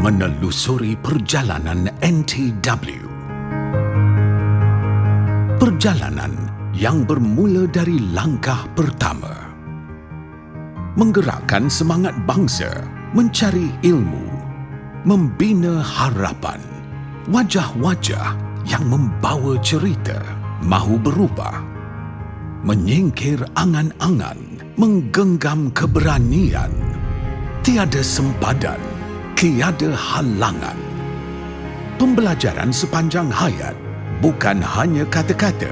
menelusuri perjalanan NTW. Perjalanan yang bermula dari langkah pertama. Menggerakkan semangat bangsa, mencari ilmu, membina harapan. Wajah-wajah yang membawa cerita, mahu berubah. Menyingkir angan-angan, menggenggam keberanian. Tiada sempadan, tiada halangan. Pembelajaran sepanjang hayat bukan hanya kata-kata.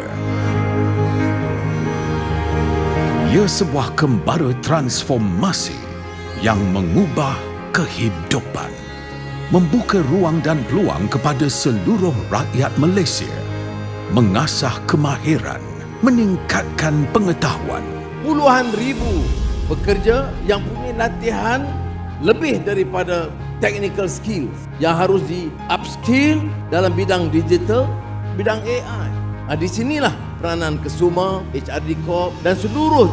Ia sebuah kembara transformasi yang mengubah kehidupan, membuka ruang dan peluang kepada seluruh rakyat Malaysia, mengasah kemahiran, meningkatkan pengetahuan. Puluhan ribu pekerja yang punya latihan lebih daripada technical skills yang harus di upskill dalam bidang digital, bidang AI. Di sinilah peranan Kesuma, HRD Corp dan seluruh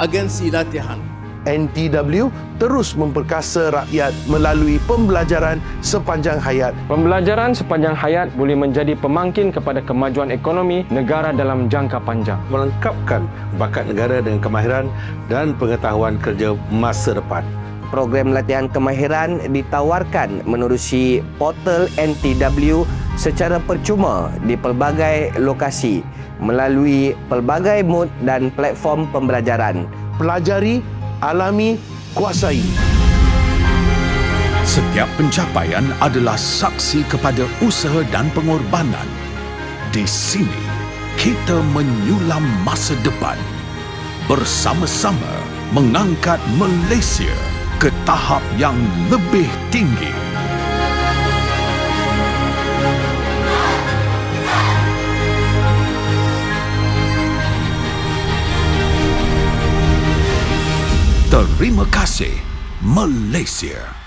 agensi latihan. NTW terus memperkasa rakyat melalui pembelajaran sepanjang hayat. Pembelajaran sepanjang hayat boleh menjadi pemangkin kepada kemajuan ekonomi negara dalam jangka panjang. Melengkapkan bakat negara dengan kemahiran dan pengetahuan kerja masa depan. Program latihan kemahiran ditawarkan menerusi portal NTW secara percuma di pelbagai lokasi melalui pelbagai mod dan platform pembelajaran. Pelajari, alami, kuasai. Setiap pencapaian adalah saksi kepada usaha dan pengorbanan. Di sini, kita menyulam masa depan. Bersama-sama mengangkat Malaysia ke tahap yang lebih tinggi. Terima kasih, Malaysia.